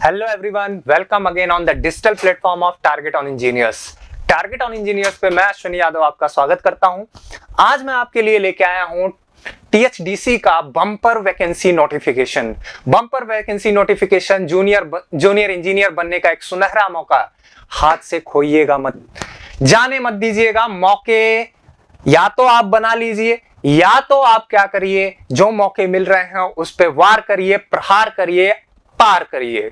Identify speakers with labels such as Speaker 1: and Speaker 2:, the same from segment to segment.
Speaker 1: Hello everyone, welcome again on the digital platform of target on engineers. Target on engineers पे मैं अश्विनी यादव आपका स्वागत करता हूं। आज मैं आपके लिए लेके आया हूं टीएचडीसी का bumper vacancy notification. Bumper vacancy notification, junior engineer बनने का एक सुनहरा मौका, हाथ से खोइएगा मत, जाने मत दीजिएगा। मौके या तो आप बना लीजिए या तो आप क्या करिए, जो मौके मिल रहे हैं उस पे वार करिए, प्रहार करिए, पार करिए।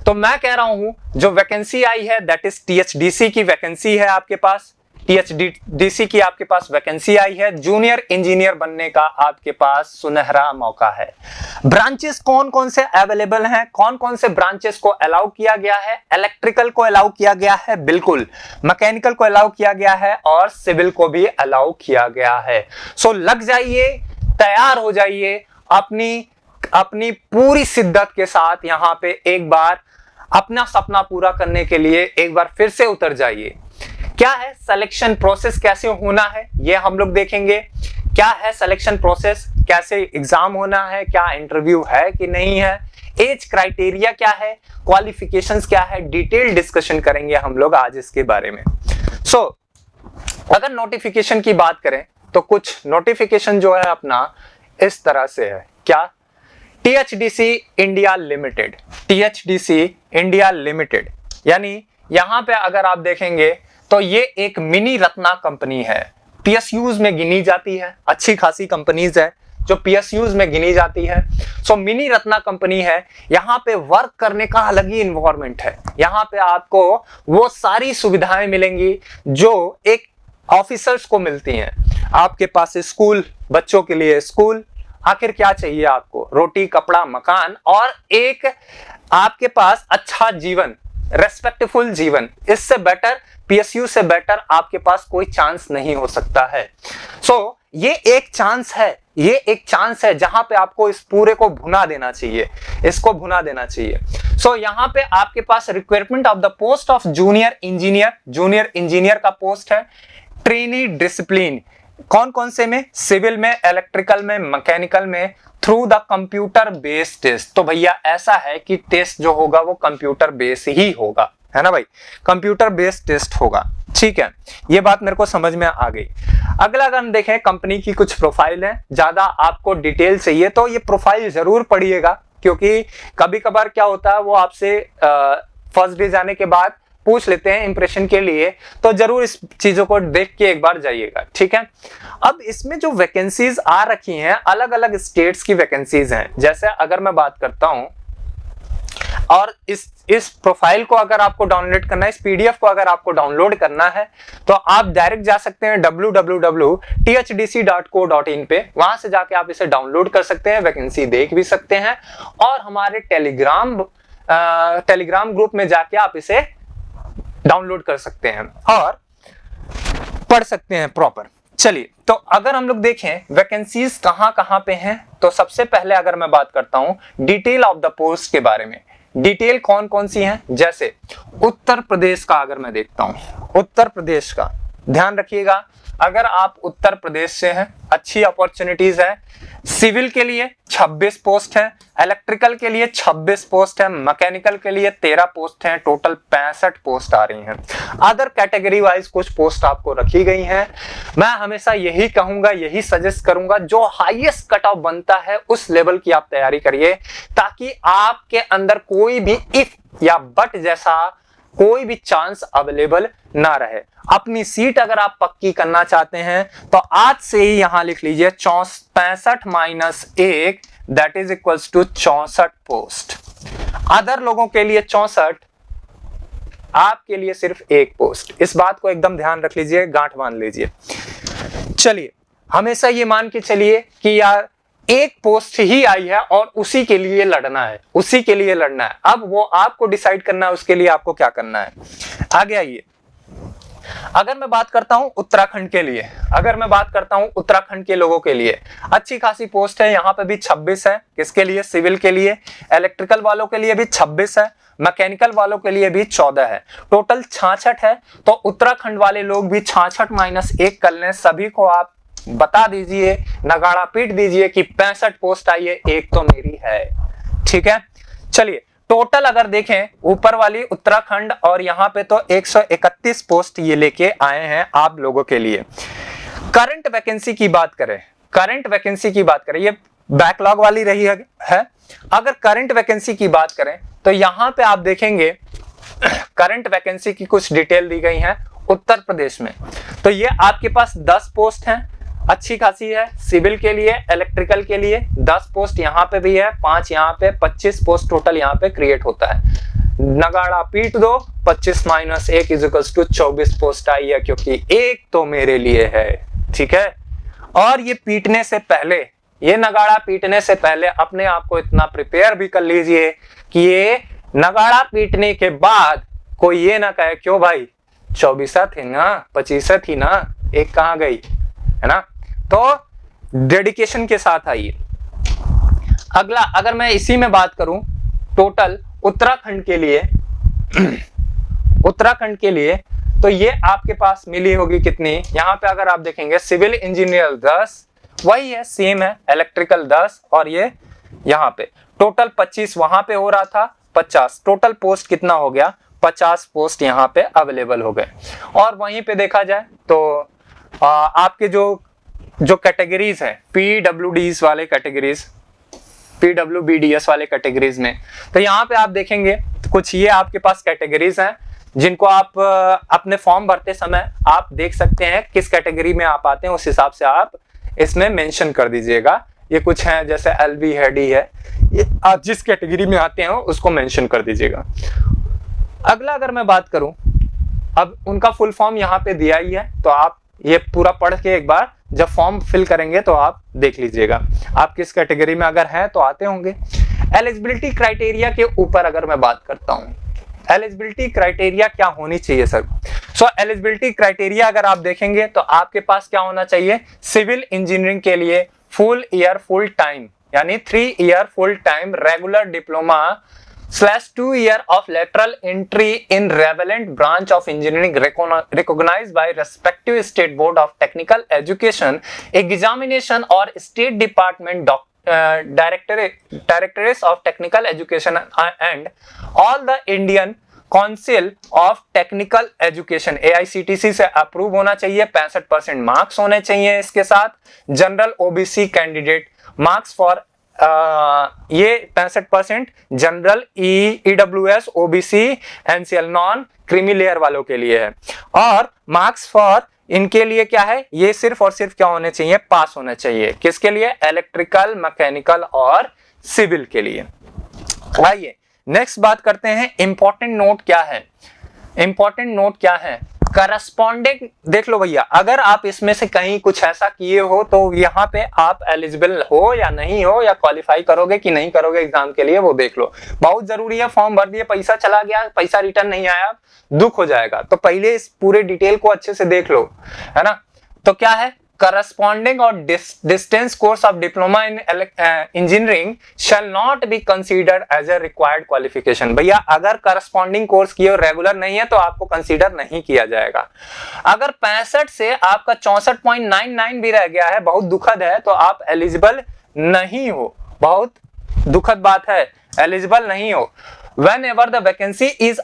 Speaker 1: तो मैं कह रहा हूं जो वैकेंसी आई है दैट इज टीएचडीसी की वैकेंसी है। आपके पास टीएचडीसी की आपके पास वैकेंसी आई है। जूनियर इंजीनियर बनने का आपके पास सुनहरा मौका है। ब्रांचेस कौन कौन से अवेलेबल हैं, कौन कौन से ब्रांचेस को अलाउ किया गया है? इलेक्ट्रिकल को अलाउ किया गया है, बिल्कुल। मैकेनिकल को अलाउ किया गया है और सिविल को भी अलाउ किया गया है। सो लग जाइए, तैयार हो जाइए, अपनी पूरी शिद्दत के साथ यहां पे एक बार अपना सपना पूरा करने के लिए एक बार फिर से उतर जाइए। क्या है सिलेक्शन प्रोसेस, कैसे होना है ये हम लोग देखेंगे। क्या है सिलेक्शन प्रोसेस, कैसे एग्जाम होना है, क्या इंटरव्यू है कि नहीं है, एज क्राइटेरिया क्या है, क्वालिफिकेशंस क्या है, डिटेल डिस्कशन करेंगे हम लोग आज इसके बारे में। अगर नोटिफिकेशन की बात करें तो कुछ नोटिफिकेशन जो है अपना इस तरह से है। क्या? THDC India limited, THDC India limited, यानी यहां पे अगर आप देखेंगे तो ये एक मिनी रत्ना कंपनी है, पीएसयूज में गिनी जाती है। अच्छी खासी कंपनीज है जो पीएसयूज में गिनी जाती है। सो मिनी रत्ना कंपनी है। यहां पे वर्क करने का अलग ही इन्वायरमेंट है। यहां पे आपको वो सारी सुविधाएं मिलेंगी जो एक ऑफिसर्स को मिलती हैं। आपके पास स्कूल, बच्चों के लिए स्कूल, आखिर क्या चाहिए आपको? रोटी, कपड़ा, मकान और एक आपके पास अच्छा जीवन, रेस्पेक्टफुल जीवन। इससे बेटर, पीएसयू से बेटर आपके पास कोई चांस नहीं हो सकता है। ये एक चांस है, ये एक चांस है जहां पे आपको इस पूरे को भुना देना चाहिए, इसको भुना देना चाहिए। यहां पे आपके पास requirement of the post of junior engineer का पोस्ट है। ट्रेनी डिसिप्लिन कौन कौन से में? सिविल में, इलेक्ट्रिकल में, मैकेनिकल में, through the computer based test. तो भैया ऐसा है कि टेस्ट जो होगा वो कंप्यूटर बेस्ड ही होगा, है ना भाई, कंप्यूटर बेस्ड टेस्ट होगा। ठीक है, ये बात मेरे को समझ में आ गई। अगला अगर हम देखें, कंपनी की कुछ प्रोफाइल है। ज्यादा आपको डिटेल चाहिए तो ये प्रोफाइल जरूर पढ़िएगा, क्योंकि कभी कभार क्या होता है वो आपसे फर्स्ट डे जाने के बाद पूछ लेते हैं इंप्रेशन के लिए, तो जरूर इस चीजों को देख के एक बार जाइएगा। ठीक है, अब इसमें जो वैकेंसीज आ रखी हैं, अलग अलग स्टेट्स की वैकेंसीज हैं। जैसे अगर मैं बात करता हूं, और इस प्रोफाइल को अगर आपको डाउनलोड करना है, इस पीडीएफ को अगर आपको डाउनलोड करना है तो आप डायरेक्ट जा सकते हैं www.thdc.co.in पे। वहां से जाके आप इसे डाउनलोड कर सकते हैं, वैकेंसी देख भी सकते हैं, और हमारे टेलीग्राम ग्रुप में जाके आप इसे डाउनलोड कर सकते हैं और पढ़ सकते हैं प्रॉपर। चलिए, तो अगर हम लोग देखें वैकेंसीज कहां कहां पे हैं, तो सबसे पहले अगर मैं बात करता हूं डिटेल ऑफ द पोस्ट के बारे में, डिटेल कौन कौन सी हैं। जैसे उत्तर प्रदेश का अगर मैं देखता हूं, उत्तर प्रदेश का ध्यान रखिएगा। अगर आप उत्तर प्रदेश से हैं, अच्छी अपॉर्चुनिटीज है। सिविल के लिए 26 पोस्ट है, इलेक्ट्रिकल के लिए 26 पोस्ट है, मैकेनिकल के लिए 13 पोस्ट है, टोटल 65 पोस्ट आ रही हैं। अदर कैटेगरी वाइज कुछ पोस्ट आपको रखी गई हैं। मैं हमेशा यही कहूंगा, यही सजेस्ट करूंगा, जो हाईएस्ट कट ऑफ बनता है उस लेवल की आप तैयारी करिए, ताकि आपके अंदर कोई भी इफ या बट जैसा कोई भी चांस अवेलेबल ना रहे। अपनी सीट अगर आप पक्की करना चाहते हैं तो आज से ही यहां लिख लीजिए 65-1 that is equals to 64 post. Other लोगों के लिए 64, आपके लिए सिर्फ एक पोस्ट। इस बात को एकदम ध्यान रख लीजिए, गांठ बांध लीजिए। चलिए, हमेशा ये मान के चलिए कि यार एक पोस्ट ही आई है और उसी के लिए लड़ना है, उसी के लिए लड़ना है। अब वो आपको डिसाइड करना है उसके लिए आपको क्या करना है। आगे आइए, अगर मैं बात करता हूं उत्तराखंड के लिए, अगर मैं बात करता हूं उत्तराखंड के लोगों के लिए, अच्छी खासी पोस्ट है। यहां पे भी 26 है। किसके लिए? सिविल के लिए। इलेक्ट्रिकल वालों के लिए भी 26 है, मैकेनिकल वालों के लिए भी 14 है, टोटल 66 है। तो उत्तराखंड वाले लोग भी 66-1 कर लें। सभी को आप बता दीजिए, नगाड़ा पीट दीजिए कि 65 पोस्ट आई है, एक तो मेरी है। ठीक है, चलिए टोटल अगर देखें ऊपर वाली उत्तराखंड और यहाँ पे तो 131 पोस्ट ये लेके आए हैं आप लोगों के लिए। करंट वैकेंसी की बात करें, करंट वैकेंसी की बात करें, ये बैकलॉग वाली रही है। अगर करंट वैकेंसी की बात करें तो यहाँ पे आप देखेंगे करंट वैकेंसी की कुछ डिटेल दी गई है उत्तर प्रदेश में। तो ये आपके पास 10 पोस्ट हैं, अच्छी खासी है। सिविल के लिए, इलेक्ट्रिकल के लिए 10 पोस्ट यहाँ पे भी है, 5 यहाँ पे, 25 पोस्ट टोटल यहाँ पे क्रिएट होता है। नगाड़ा पीट दो, 25 माइनस 1 इक्वल्स टू 24 पोस्ट आई है, क्योंकि एक तो मेरे लिए है, ठीक है। और ये पीटने से पहले, ये नगाड़ा पीटने से पहले अपने आप को इतना प्रिपेयर भी कर लीजिए कि ये नगाड़ा पीटने के बाद कोई ये ना कहे क्यों भाई 24 थी ना, 25 थी ना, एक कहां गई, है ना। तो डेडिकेशन के साथ आइए। अगला अगर मैं इसी में बात करूं टोटल उत्तराखंड के लिए उत्तराखंड के लिए तो ये आपके पास मिली होगी कितनी, यहाँ पे अगर आप देखेंगे सिविल इंजीनियर 10, वही है सेम है, इलेक्ट्रिकल 10 और ये यहाँ पे टोटल 25 वहां पे हो रहा था 50, टोटल पोस्ट कितना हो गया 50 पोस्ट यहाँ पे अवेलेबल हो गए। और वहीं पे देखा जाए तो आपके जो कैटेगरीज है PWDs वाले कैटेगरीज, PWBDS वाले कैटेगरीज में, तो यहाँ पे आप देखेंगे कुछ ये आपके पास कैटेगरीज हैं जिनको आप अपने फॉर्म भरते समय आप देख सकते हैं किस कैटेगरी में आप आते हैं, उस हिसाब से आप इसमें मेंशन कर दीजिएगा। ये कुछ हैं जैसे LB है, D है, ये आप जिस कैटेगरी में आते हैं उसको मेंशन कर दीजिएगा। अगला अगर मैं बात करूं, अब उनका फुल फॉर्म यहाँ पे दिया ही है, तो आप ये पूरा पढ़ के एक बार जब फॉर्म फिल करेंगे तो आप देख लीजिएगा आप किस कैटेगरी में अगर हैं तो आते होंगे। एलिजिबिलिटी क्राइटेरिया के ऊपर अगर मैं बात करता हूं, एलिजिबिलिटी क्राइटेरिया क्या होनी चाहिए सर। सो एलिजिबिलिटी क्राइटेरिया अगर आप देखेंगे तो आपके पास क्या होना चाहिए, सिविल इंजीनियरिंग के लिए फुल ईयर फुल टाइम यानी 3 year full time regular diploma /2 year of lateral entry in relevant branch of engineering recognized by respective state board of technical education examination or state department directorates of technical education and all the Indian council of technical education AICTC से approve होना चाहिए, 65% marks होने चाहिए इसके साथ। General OBC candidate marks for ये 65% general EWS OBC NCL non creamy layer वालों के लिए है। और मार्क्स फॉर इनके लिए क्या है, ये सिर्फ और सिर्फ क्या होने चाहिए, पास होने चाहिए। किसके लिए, इलेक्ट्रिकल, मैकेनिकल और सिविल के लिए। आइए नेक्स्ट बात करते हैं, इंपॉर्टेंट नोट क्या है। इंपॉर्टेंट नोट क्या है, करस्पॉन्डिंग देख लो भैया, अगर आप इसमें से कहीं कुछ ऐसा किए हो तो यहाँ पे आप एलिजिबल हो या नहीं हो, या क्वालिफाई करोगे कि नहीं करोगे एग्जाम के लिए, वो देख लो। बहुत जरूरी है, फॉर्म भर दिए, पैसा चला गया, पैसा रिटर्न नहीं आया, दुख हो जाएगा। तो पहले इस पूरे डिटेल को अच्छे से देख लो, है ना। तो क्या है, corresponding or distance course of diploma in engineering shall not be considered as a required qualification। भैया अगर corresponding course किए रेगुलर नहीं है तो आपको कंसीडर नहीं किया जाएगा। अगर 65 से आपका 64.99 भी रह गया है, बहुत दुखद है, तो आप एलिजिबल नहीं हो, बहुत दुखद बात है, एलिजिबल नहीं हो। Whenever the vacancy is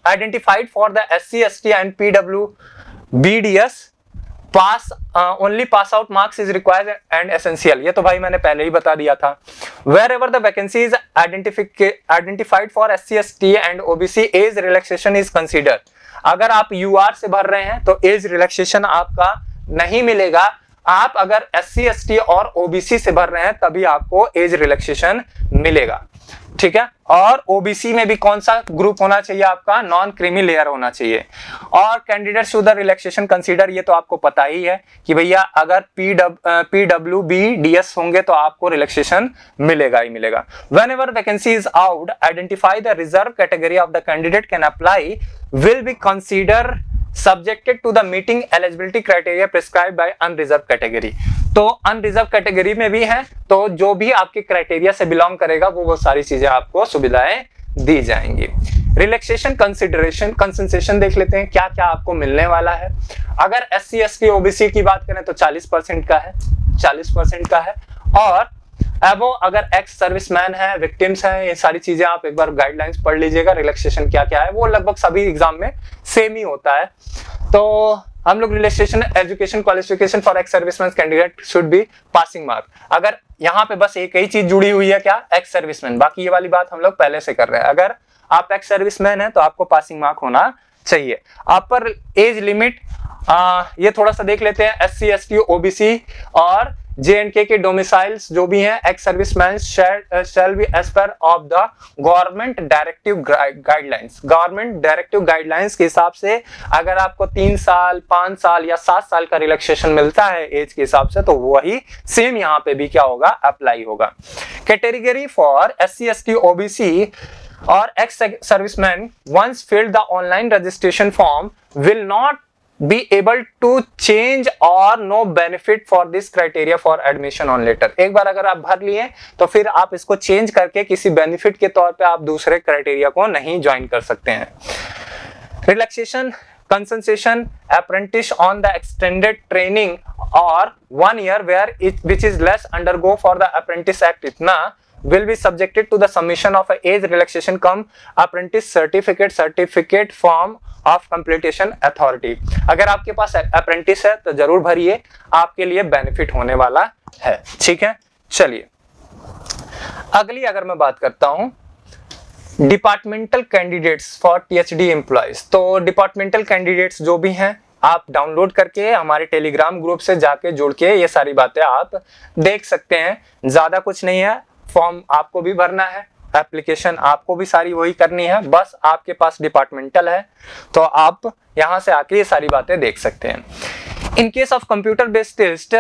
Speaker 1: identified for the SC, ST and PWBDS only pass out marks is required and essential। ये तो भाई मैंने पहले ही बता दिया था। Wherever the vacancy is identified for SC, ST and OBC, age relaxation is considered। अगर आप UR से भर रहे हैं तो एज रिलैक्सेशन आपका नहीं मिलेगा। आप अगर SC, ST और OBC से भर रहे हैं तभी आपको एज रिलैक्सेशन मिलेगा, ठीक है। और OBC में भी कौन सा ग्रुप होना चाहिए आपका, नॉन क्रीमी लेयर होना चाहिए। और candidates to the relaxation consider, ये तो आपको पता ही है कि भैया अगर PWBDS होंगे तो आपको रिलैक्सेशन मिलेगा ही मिलेगा। Whenever vacancy is out, identify the reserve category of the candidate can apply will be considered subjected to the meeting eligibility criteria prescribed by unreserved category। तो अनरिजर्व कैटेगरी में भी है, तो जो भी आपके क्राइटेरिया से बिलोंग करेगा वो सारी चीजें आपको सुविधाएं दी जाएंगी। रिलैक्सेशन कंसेशन देख लेते हैं क्या क्या आपको मिलने वाला है। अगर SC, ST, OBC की बात करें तो 40% का है, 40% का है। और अब वो अगर एक्स सर्विसमैन है, विक्टिम्स हैं, ये सारी चीजें आप एक बार गाइडलाइंस पढ़ लीजिएगा, रिलैक्सेशन क्या क्या है, वो लगभग सभी एग्जाम में सेम ही होता है। तो हम लोग relaxation education qualification for ex serviceman candidate should be passing mark, अगर यहाँ पे बस एक ही चीज जुड़ी हुई है, क्या, एक्स सर्विसमैन, बाकी ये वाली बात हम लोग पहले से कर रहे हैं। अगर आप एक्स सर्विसमैन है तो आपको पासिंग मार्क होना चाहिए। अपर एज लिमिट ये थोड़ा सा देख लेते हैं। SC ST OBC और JNK के डोमिसाइल्स जो भी हैं, ex serviceman shall be as per of the government directive guidelines. Government directive guidelines के हिसाब से अगर आपको 3 साल 5 साल या 7 साल का रिलैक्सेशन मिलता है एज के हिसाब से, तो वही सेम यहाँ पे भी क्या होगा, अप्लाई होगा। Category for SC ST OBC और ex serviceman once filled the online registration form will not be able to change or no benefit for this criteria for admission on later। एक बार अगर आप भर लिए तो फिर आप इसको चेंज करके किसी बेनिफिट के तौर पे आप दूसरे क्राइटेरिया को नहीं ज्वाइन कर सकते हैं। Relaxation concession apprentice on the extended training और 1 year where it which is less undergo for the apprentice act इतना will be subjected to the submission of a age relaxation cum apprentice certificate form of completion authority। अगर आपके पास apprentice है तो जरूर भरिए, आपके लिए बेनिफिट होने वाला है। ठीक है, चलिए अगली अगर मैं बात करता हूं departmental candidates for THD employees, तो डिपार्टमेंटल कैंडिडेट्स जो भी हैं आप डाउनलोड करके हमारे टेलीग्राम ग्रुप से जाके जुड़ के ये सारी बातें आप देख सकते हैं। ज्यादा कुछ नहीं है, फॉर्म आपको भी भरना है, एप्लीकेशन आपको भी सारी वही करनी है, बस आपके पास डिपार्टमेंटल है तो आप यहां से आके ये सारी बातें देख सकते हैं। In case of computer based test,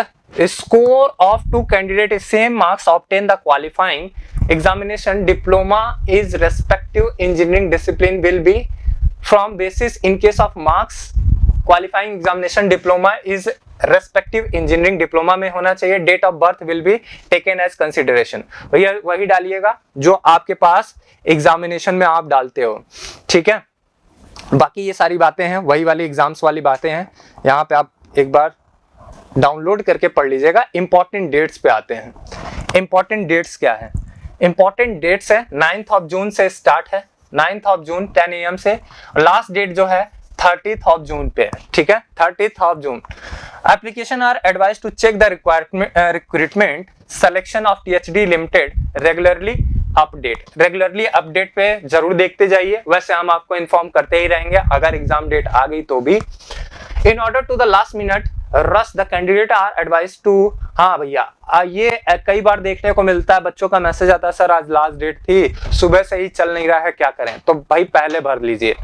Speaker 1: score of 2 candidate same marks obtain the qualifying examination diploma is respective engineering discipline will be from basis in case of marks qualifying examination diploma is respective engineering diploma में होना चाहिए। Date of birth will be taken as consideration, भैया वही डालिएगा जो आपके पास examination में आप डालते हो। ठीक है, बाकी ये सारी बातें हैं वही वाली एग्जाम्स वाली बातें हैं, यहाँ पे आप एक बार डाउनलोड करके पढ़ लीजिएगा। इंपॉर्टेंट डेट्स पे आते हैं। इंपॉर्टेंट डेट्स क्या है? इंपॉर्टेंट डेट्स है 9 जून से स्टार्ट है, 9 जून 10 AM से, लास्ट डेट जो है 30 जून पे है। ठीक है, 30 June. Application are advise to check the recruitment selection of THD limited regularly update पे जरूर देखते जाइए। वैसे हम आपको इन्फॉर्म करते ही रहेंगे अगर एग्जाम डेट आ गई तो भी। In order to the last minute rush the candidate are advise to, हाँ भैया ये कई बार देखने को मिलता है, बच्चों का मैसेज आता है सर आज लास्ट डेट थी, सुबह से ही चल नहीं रहा है, क्या करें? तो भाई पहले भर लीजिए,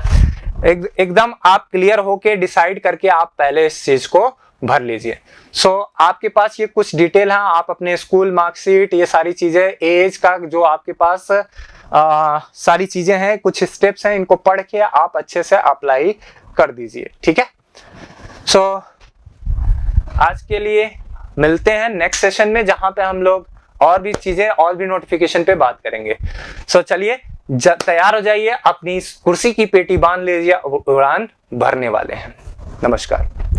Speaker 1: एकदम आप क्लियर होके डिसाइड करके आप पहले इस चीज को भर लीजिए। सो आपके पास ये कुछ डिटेल है, आप अपने स्कूल मार्कशीट ये सारी चीजें, एज का जो आपके पास सारी चीजें हैं, कुछ स्टेप्स हैं, इनको पढ़ के आप अच्छे से अप्लाई कर दीजिए। ठीक है, सो आज के लिए मिलते हैं नेक्स्ट सेशन में जहां पे हम लोग और भी चीजें और भी नोटिफिकेशन पे बात करेंगे। सो चलिए तैयार हो जाइए, अपनी कुर्सी की पेटी बांध लीजिए, उड़ान भरने वाले हैं। नमस्कार।